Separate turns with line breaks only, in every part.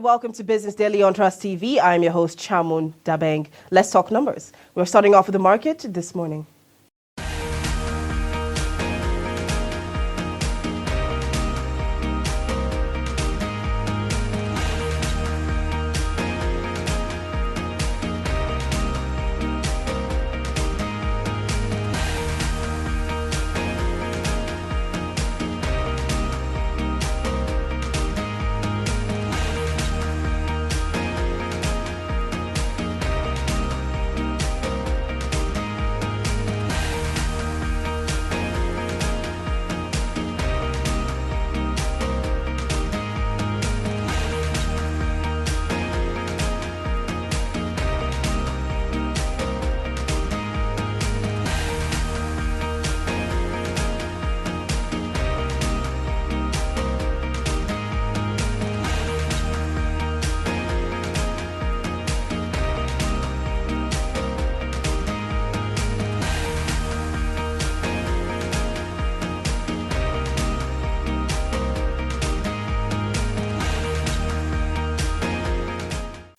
welcome to Business Daily on Trust TV. I'm your host, Chamun Dabeng. Let's talk numbers. We're starting off with the market this morning.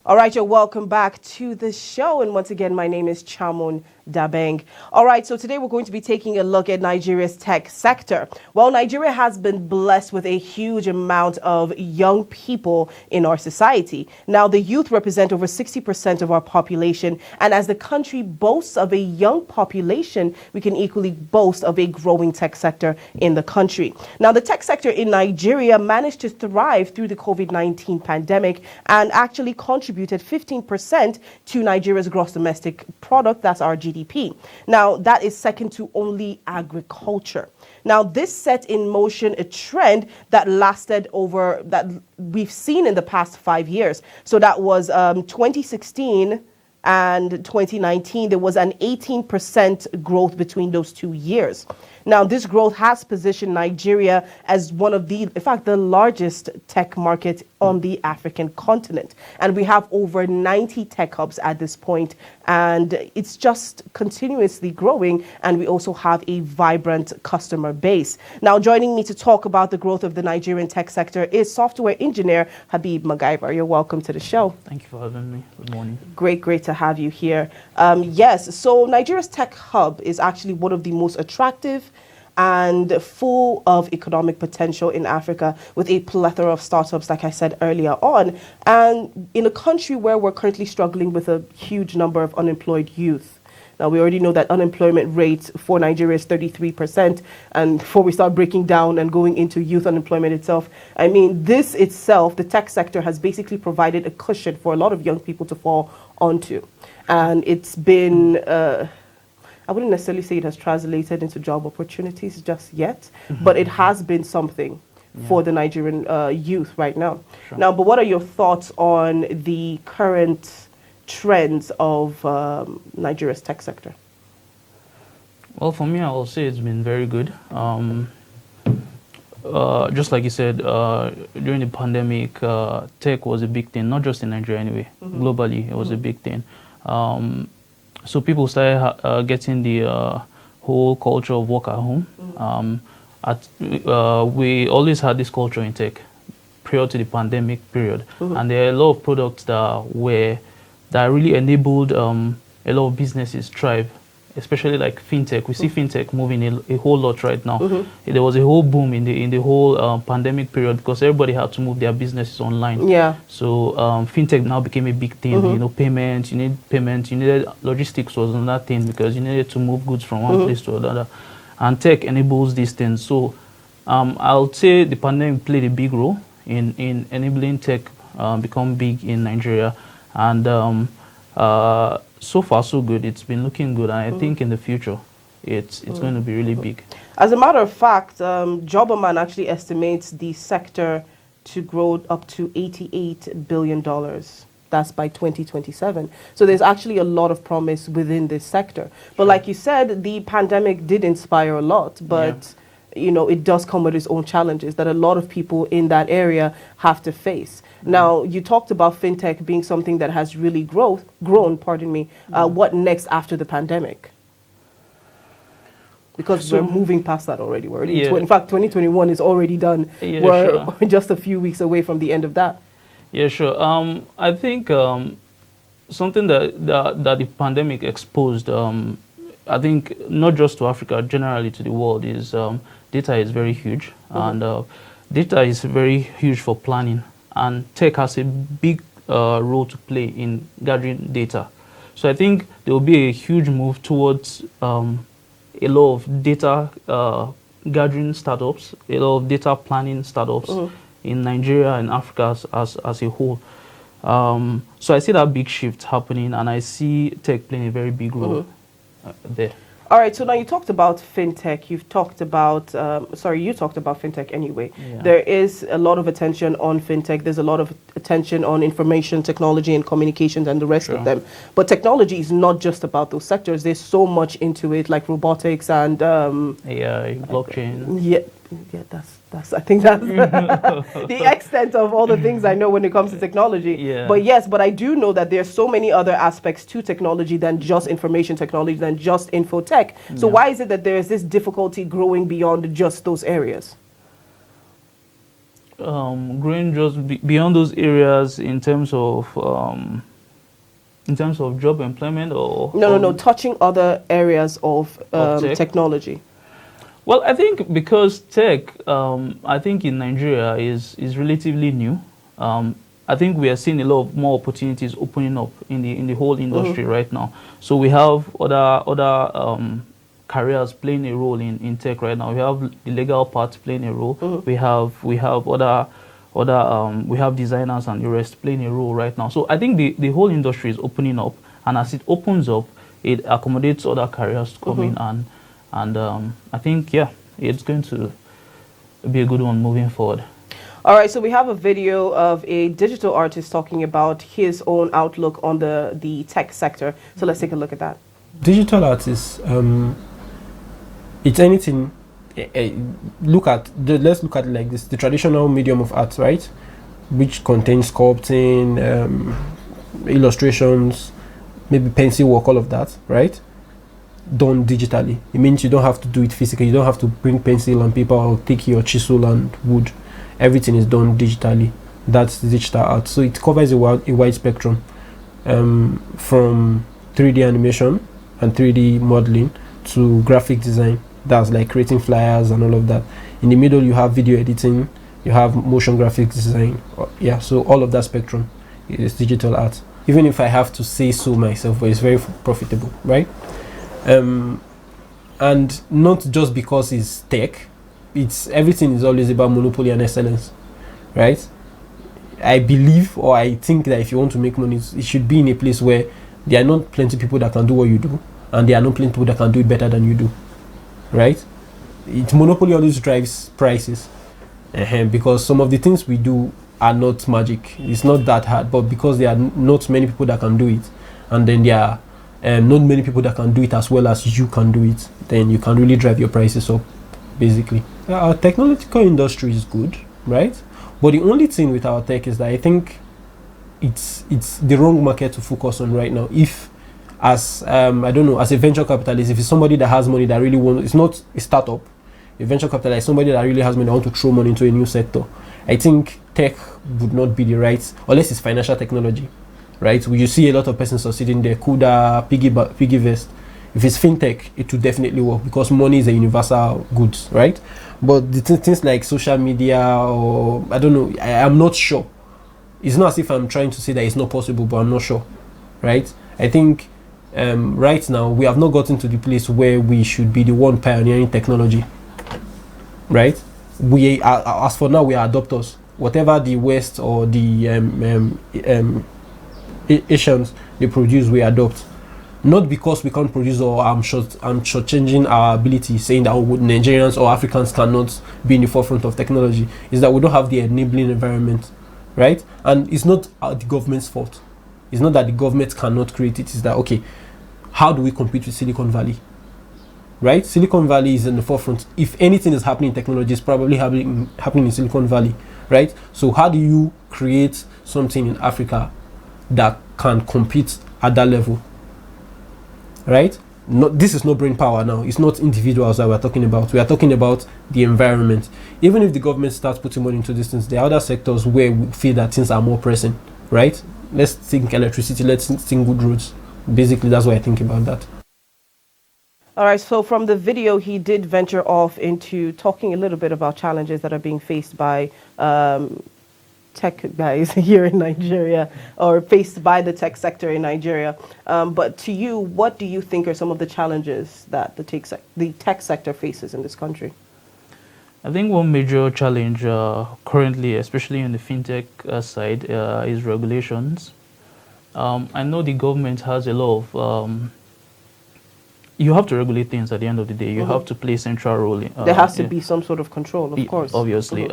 All right, you're welcome back to the show. And once again, my name is Chamun Dabeng. All right, so today we're going to be taking a look at Nigeria's tech sector. Well, Nigeria has been blessed with a huge amount of young people in our society. Now, the youth represent over 60% of our population. And as the country boasts of a young population, we can equally boast of a growing tech sector in the country. Now, the tech sector in Nigeria managed to thrive through the COVID-19 pandemic and actually contributed 15% to Nigeria's gross domestic product, that's our GDP. Now, that is second to only agriculture. Now, this set in motion a trend that that we've seen in the past 5 years. So that was 2016 and 2019, there was an 18% growth between those 2 years. Now, this growth has positioned Nigeria as one of in fact, the largest tech market on the African continent. And we have over 90 tech hubs at this point, and it's just continuously growing. And we also have a vibrant customer base. Now, joining me to talk about the growth of the Nigerian tech sector is software engineer Habib Magaiva. You're welcome to the show.
Thank you for having me. Good morning.
Great to have you here. Yes, so Nigeria's tech hub is actually one of the most attractive and full of economic potential in Africa, with a plethora of startups, like I said earlier on, and in a country where we're currently struggling with a huge number of unemployed youth. Now, we already know that unemployment rate for Nigeria is 33%. And before we start breaking down and going into youth unemployment itself, I mean, this itself, the tech sector has basically provided a cushion for a lot of young people to fall onto. And it's been, I wouldn't necessarily say it has translated into job opportunities just yet, but it has been something for the Nigerian youth right now.
Sure.
Now, but what are your thoughts on the current trends of Nigeria's tech sector?
Well, for me, I will say it's been very good. Just like you said, during the pandemic, tech was a big thing, not just in Nigeria anyway. Globally, it was a big thing. So people started getting the whole culture of work at home. We always had this culture in tech prior to the pandemic period. And there are a lot of products that really enabled a lot of businesses thrive, especially like fintech. We see fintech moving a whole lot right now. There was a whole boom in the whole pandemic period because everybody had to move their businesses online.
Yeah.
So fintech now became a big thing. You know, payments. You needed logistics was another thing because you needed to move goods from one place to another, and tech enables these things. So I'll say the pandemic played a big role in enabling tech become big in Nigeria, and so far so good. It's been looking good, and I think in the future it's going to be really big.
As a matter of fact, Jobberman actually estimates the sector to grow up to $88 billion. That's by 2027. So there's actually a lot of promise within this sector. But like you said, the pandemic did inspire a lot, but you know, it does come with its own challenges that a lot of people in that area have to face. Now, you talked about fintech being something that has really grown. What next after the pandemic? Because we're moving past that already. We're already in fact, 2021 is already done. We're just a few weeks away from the end of that.
Yeah, sure. I think something that the pandemic exposed, I think not just to Africa, generally to the world, is data is very huge, and data is very huge for planning, and tech has a big role to play in gathering data. So I think there will be a huge move towards a lot of data gathering startups, a lot of data planning startups in Nigeria and Africa as a whole. So I see that big shift happening, and I see tech playing a very big role there.
All right, so now you talked about fintech. You've talked about, you talked about fintech anyway.
Yeah.
There is a lot of attention on fintech. There's a lot of attention on information technology and communications and the rest of them. But technology is not just about those sectors. There's so much into it, like robotics and
AI, blockchain.
Yeah, I think that's the extent of all the things I know when it comes to technology.
Yeah.
But I do know that there's so many other aspects to technology than just information technology, than just infotech. So why is it that there is this difficulty growing beyond just those areas?
Growing just beyond those areas in terms of job employment, or
No, touching other areas of technology.
Well, I think because tech, I think in Nigeria is relatively new. I think we are seeing a lot of more opportunities opening up in the whole industry right now. So we have other careers playing a role in tech right now. We have the legal part playing a role. We have we have designers and the rest playing a role right now. So I think the whole industry is opening up, and as it opens up, it accommodates other careers to come in, and I think it's going to be a good one moving forward.
All right, so we have a video of a digital artist talking about his own outlook on the tech sector. So let's take a look at that.
Digital artists, it's anything. Let's look at it like this: the traditional medium of art, right, which contains sculpting, illustrations, maybe pencil work, all of that, right? Done digitally. It means you don't have to do it physically. You don't have to bring pencil and paper or take your chisel and wood. Everything is done digitally. That's digital art. So it covers a wide spectrum, from 3D animation and 3D modeling to graphic design. That's like creating flyers and all of that. In the middle, you have video editing, you have motion graphics design. So all of that spectrum is digital art. Even if I have to say so myself, but it's very profitable, right? And not just because it's tech. It's everything is always about monopoly and excellence, right? I believe, or I think, that if you want to make money, it should be in a place where there are not plenty of people that can do what you do, and there are not plenty of people that can do it better than you do, right? Monopoly always drives prices, because some of the things we do are not magic. It's not that hard, but because there are not many people that can do it, and then there are not many people that can do it as well as you can do it, then you can really drive your prices up, basically. Our technological industry is good, right? But the only thing with our tech is that I think it's the wrong market to focus on right now. If, as as a venture capitalist, if it's somebody that has money that really wants, it's not a startup, a venture capitalist, somebody that really has money that want to throw money into a new sector, I think tech would not be the right, unless it's financial technology, right? You see a lot of persons succeeding there, Kuda, Piggyvest. If it's fintech, it will definitely work because money is a universal goods, right? But the things like social media, or I don't know, I'm not sure. It's not as if I'm trying to say that it's not possible, but I'm not sure, right? I think right now we have not gotten to the place where we should be the one pioneering technology, right? We are, as for now, we are adopters. Whatever the West or the Asians they produce, we adopt. Not because we can't produce, or I'm shortchanging our ability, saying that Nigerians or Africans cannot be in the forefront of technology. Is that we don't have the enabling environment, right? And it's not the government's fault. It's not that the government cannot create it. It's that, okay, how do we compete with Silicon Valley, right? Silicon Valley is in the forefront. If anything is happening in technology, it's probably happening in Silicon Valley, right? So how do you create something in Africa that can compete at that level? Right? this is not brain power now. It's not individuals that we're talking about. We are talking about the environment. Even if the government starts putting money into this things, there are other sectors where we feel that things are more pressing, right? Let's think electricity, let's think good roads. Basically, that's what I think about that.
All right, so from the video, he did venture off into talking a little bit about challenges that are being faced by tech guys here in Nigeria, or faced by the tech sector in Nigeria. But to you, what do you think are some of the challenges that the tech sector faces in this country?
I think one major challenge currently, especially in the fintech side, is regulations. I know the government has a lot of you have to regulate things at the end of the day. You have to play a central role.
There has to be some sort of control, of course.
Obviously.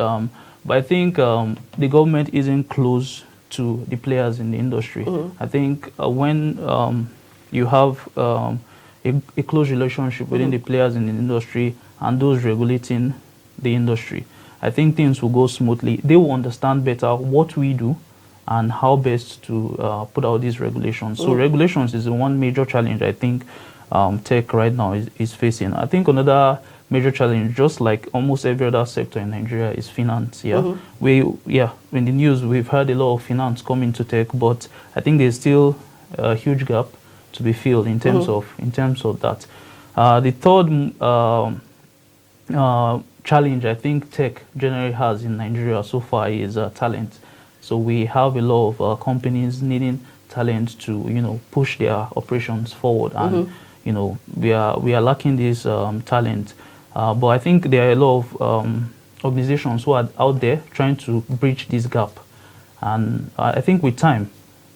But I think the government isn't close to the players in the industry. I think when you have a close relationship within the players in the industry and those regulating the industry, I think things will go smoothly. They will understand better what we do and how best to put out these regulations. So regulations is the one major challenge I think tech right now is facing. I think another major challenge, just like almost every other sector in Nigeria, is finance. In the news we've heard a lot of finance come into tech, but I think there's still a huge gap to be filled in terms of that. The third challenge I think tech generally has in Nigeria so far is talent. So we have a lot of companies needing talent to push their operations forward, and we are lacking this talent. But I think there are a lot of organizations who are out there trying to bridge this gap, and I think with time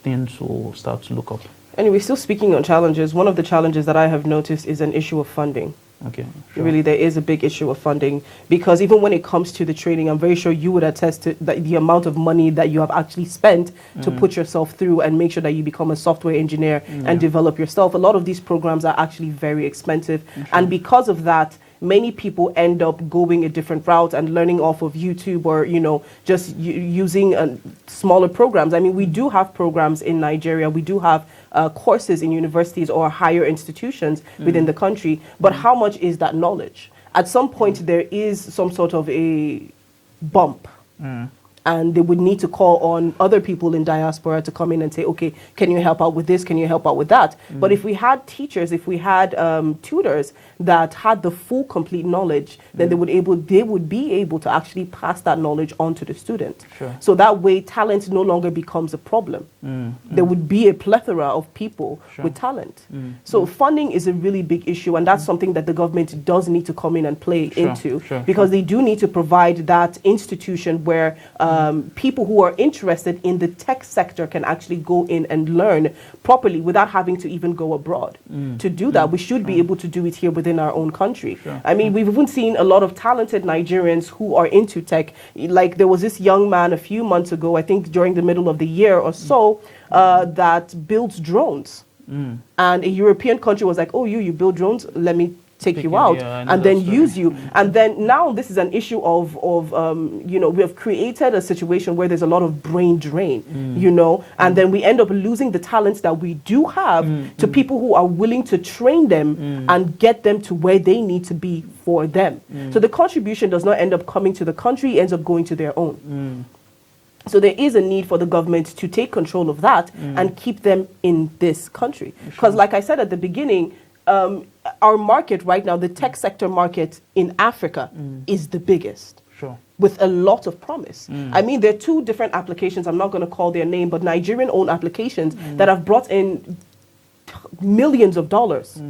things will start to look up.
Anyway, still speaking on challenges, one of the challenges that I have noticed is an issue of funding.
Okay, sure.
Really, there is a big issue of funding, because even when it comes to the training, I'm very sure you would attest to the amount of money that you have actually spent to put yourself through and make sure that you become a software engineer and develop yourself. A lot of these programs are actually very expensive. And because of that, many people end up going a different route and learning off of YouTube, or, just using smaller programs. I mean, we do have programs in Nigeria. We do have courses in universities or higher institutions within the country. But how much is that knowledge? At some point, there is some sort of a bump. And they would need to call on other people in diaspora to come in and say, okay, can you help out with this? Can you help out with that? But if we had teachers, if we had tutors that had the full, complete knowledge, then they would be able to actually pass that knowledge on to the student.
Sure.
So that way, talent no longer becomes a problem. There would be a plethora of people with talent. So funding is a really big issue, and that's something that the government does need to come in and play into, because they do need to provide that institution where people who are interested in the tech sector can actually go in and learn properly without having to even go abroad. To do that, we should be able to do it here within our own country. I mean, we've even seen a lot of talented Nigerians who are into tech. Like, there was this young man a few months ago, I think during the middle of the year or so, that builds drones. And a European country was like, oh, you build drones? Let me take you out and then use you. And then now this is an issue of we have created a situation where there's a lot of brain drain, and then we end up losing the talents that we do have to people who are willing to train them and get them to where they need to be for them. So the contribution does not end up coming to the country, it ends up going to their own. So there is a need for the government to take control of that and keep them in this country. Because like I said at the beginning, our market right now, the tech sector market in Africa, is the biggest.
Sure.
With a lot of promise. I mean, there are two different applications, I'm not going to call their name, but Nigerian-owned applications that have brought in millions of dollars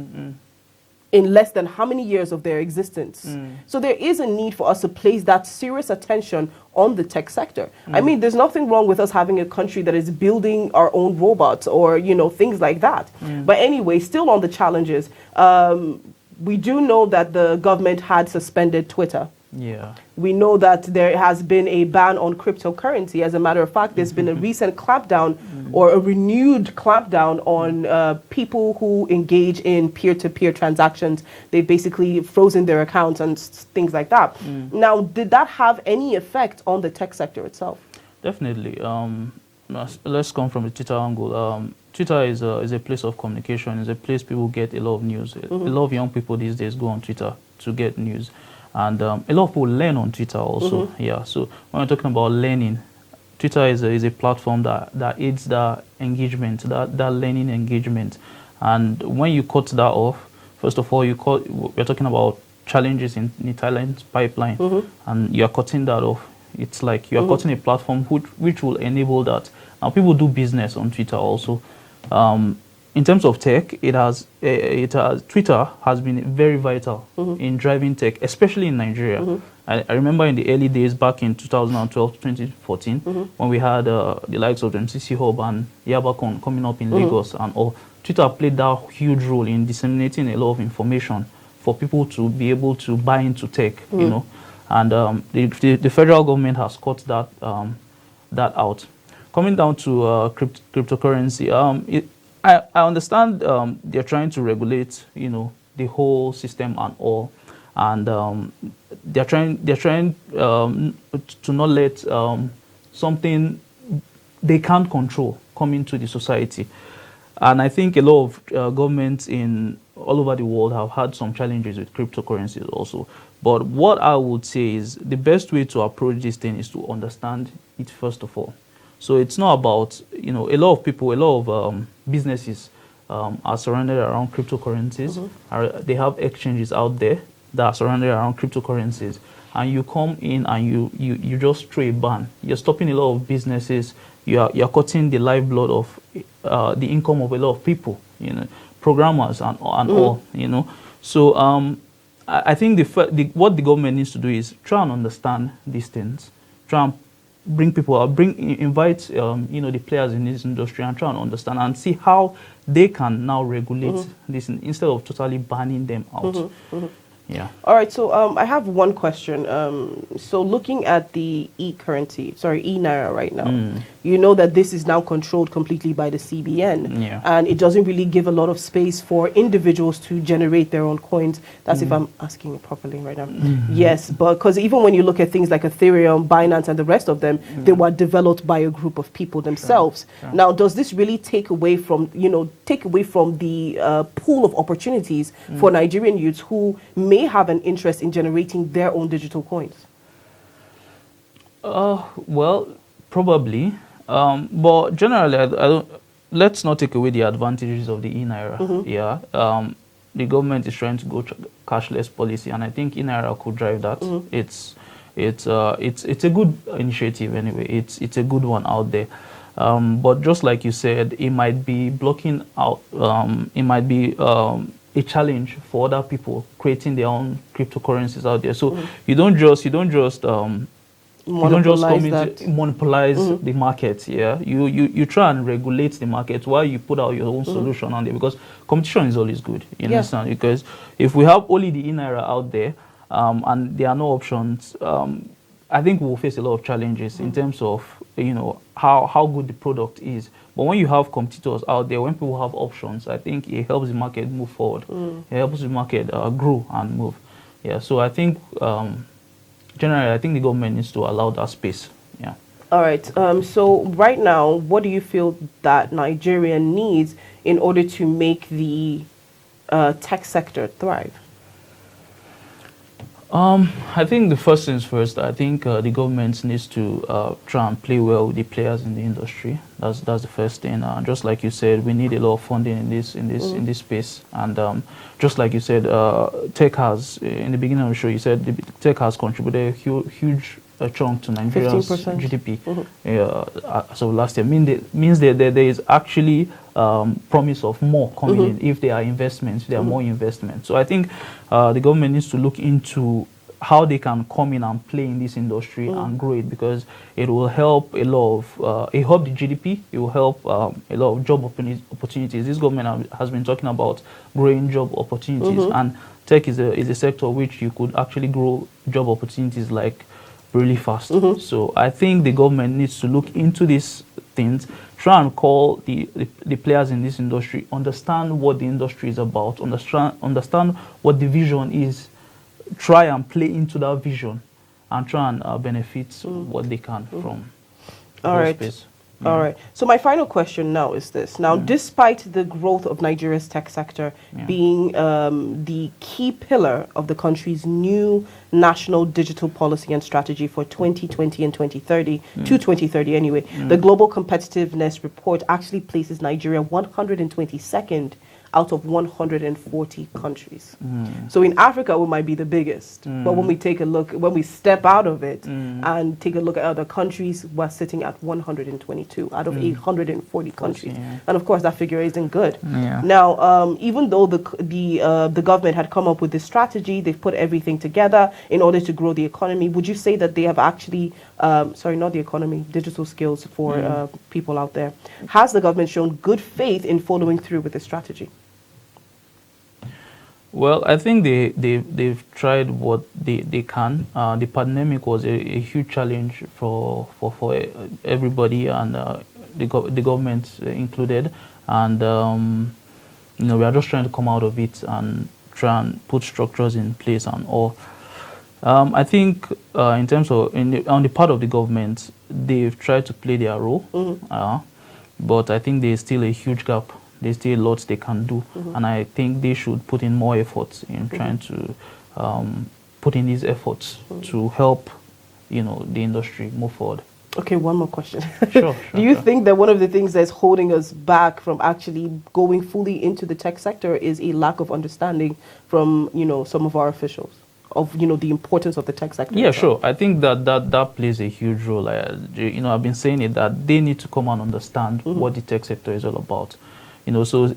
in less than how many years of their existence. So there is a need for us to place that serious attention on the tech sector. I mean, there's nothing wrong with us having a country that is building our own robots or, things like that. But anyway, still on the challenges, we do know that the government had suspended Twitter.
Yeah.
We know that there has been a ban on cryptocurrency. As a matter of fact, there's been a recent clampdown or a renewed clampdown on people who engage in peer-to-peer transactions. They've basically frozen their accounts and things like that. Now, did that have any effect on the tech sector itself?
Definitely. Let's come from the Twitter angle. Twitter is a place of communication. It's a place people get a lot of news. A lot of young people these days go on Twitter to get news, and a lot of people learn on Twitter also. Yeah. So when we're talking about learning, Twitter is a platform that aids that engagement, that learning engagement. And when you cut that off, first of all, we're talking about challenges in the talent pipeline, and you're cutting that off. It's like you're cutting a platform which will enable that. Now people do business on Twitter also. In terms of tech, Twitter has been very vital in driving tech, especially in Nigeria. I remember in the early days back in 2012, 2014, when we had the likes of MCC Hub and Yabacon coming up in Lagos and all. Twitter played that huge role in disseminating a lot of information for people to be able to buy into tech, you know. And the federal government has cut that out. Coming down to cryptocurrency, I understand they're trying to regulate, you know, the whole system and all, and they're trying to not let something they can't control come into the society. And I think a lot of governments all over the world have had some challenges with cryptocurrencies also. But what I would say is the best way to approach this thing is to understand it first of all. So it's not about, you know, a lot of people, a lot of businesses are surrounded around cryptocurrencies. They have exchanges out there that are surrounded around cryptocurrencies. And you come in and you just throw a ban. You're stopping a lot of businesses. You're cutting the lifeblood of the income of a lot of people, you know, programmers and all, you know. So I think what the government needs to do is try and understand these things, try and bring people out, invite you know, the players in this industry and try and understand and see how they can now regulate this instead of totally banning them out. Yeah.
All right. So I have one question. So looking at the e-Naira right now, you know that this is now controlled completely by the CBN.
Yeah.
And it doesn't really give a lot of space for individuals to generate their own coins. That's if I'm asking it properly right now. Yes, but because even when you look at things like Ethereum, Binance, and the rest of them, they were developed by a group of people themselves.
Sure.
Now, does this really take away from the pool of opportunities for Nigerian youths who may have an interest in generating their own digital coins?
Well, probably. But generally, I don't. Let's not take away the advantages of the e-Naira. Yeah. The government is trying to go cashless policy, and I think e-Naira could drive that. It's a good initiative anyway. It's a good one out there. But just like you said, it might be blocking out. It might be a challenge for other people creating their own cryptocurrencies out there. So you don't just monopolize the market. Yeah, you try and regulate the market while you put out your own solution on there, because competition is always good. You understand? Because if we have only the e-Naira out there and there are no options, I think we'll face a lot of challenges in terms of, you know, how good the product is. But when you have competitors out there, when people have options, I think it helps the market move forward. It helps the market grow and move. Yeah. So I think generally, I think the government needs to allow that space. Yeah.
All right. So right now, what do you feel that Nigeria needs in order to make the tech sector thrive?
I think the first things first. I think the government needs to try and play well with the players in the industry. That's the first thing. Just like you said, we need a lot of funding in this space. And just like you said, tech has in the beginning of the show. You said tech has contributed a huge chunk to Nigeria's
15%.
GDP. So last year means that there is actually promise of more coming in if there are investments, if there are more investments. So I think the government needs to look into how they can come in and play in this industry and grow it, because it will help a lot of it help the GDP. It will help a lot of job opportunities. This government has been talking about growing job opportunities, and tech is a sector which you could actually grow job opportunities like really fast. So I think the government needs to look into these things, try and call the players in this industry, understand what the industry is about, understand what the vision is, try and play into that vision, and try and benefit what they can from
All right.
space.
All right. So my final question now is this. Now, despite the growth of Nigeria's tech sector being the key pillar of the country's new national digital policy and strategy for 2020 and 2030, to 2030 anyway, the Global Competitiveness Report actually places Nigeria 122nd out of 140 countries. So in Africa, we might be the biggest. But when we take a look, when we step out of it and take a look at other countries, we're sitting at 122 out of 840 countries. And of course, that figure isn't good. Now, even though the government had come up with this strategy, they've put everything together in order to grow the economy. Would you say that they have actually, sorry, not the economy, digital skills for people out there? Has the government shown good faith in following through with this strategy?
Well, I think they've tried what they can. The pandemic was a huge challenge for everybody, and the government included. And we are just trying to come out of it and try and put structures in place and all. I think in terms of on the part of the government, they've tried to play their role, but I think there's still a huge gap. There's still lots they can do, and I think they should put in more efforts in trying to put in these efforts to help, the industry move forward.
Okay, one more question.
Sure.
Do you think that one of the things that's holding us back from actually going fully into the tech sector is a lack of understanding from, some of our officials of, the importance of the tech sector?
Yeah, sure. I think that plays a huge role. I've been saying it, that they need to come and understand what the tech sector is all about. So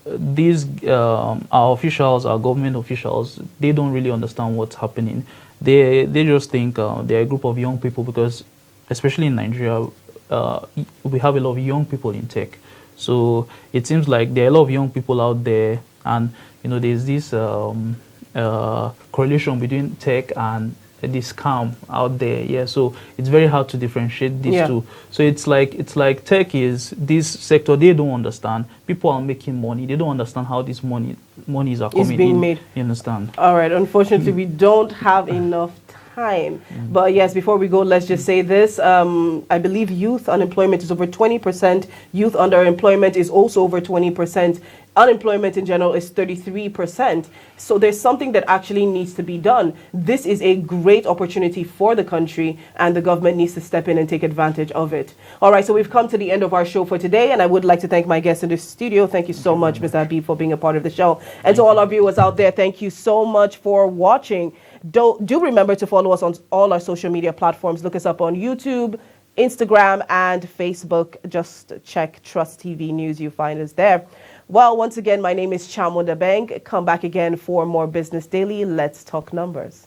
these our officials, our government officials, they don't really understand what's happening. They just think they're a group of young people, because especially in Nigeria, we have a lot of young people in tech. So it seems like there are a lot of young people out there, and there's this correlation between tech and this scam out there. Yeah, so it's very hard to differentiate these two. So it's like tech is this sector they don't understand. People are making money. They don't understand how this monies are coming
being
in.
made.
You understand?
All right. Unfortunately, we don't have enough time. But yes, before we go, let's just say this. I believe youth unemployment is over 20%. Youth underemployment is also over 20%. Unemployment in general is 33%. So there's something that actually needs to be done. This is a great opportunity for the country, and the government needs to step in and take advantage of it. All right, so we've come to the end of our show for today, and I would like to thank my guests in the studio. Thank you so much, Mr. Habib, for being a part of the show. And to all our viewers out there, thank you so much for watching. Do remember to follow us on all our social media platforms. Look us up on YouTube, Instagram, and Facebook. Just check Trust TV News. You find us there. Well, once again, my name is Chamo Dabeng. Come back again for more Business Daily. Let's talk numbers.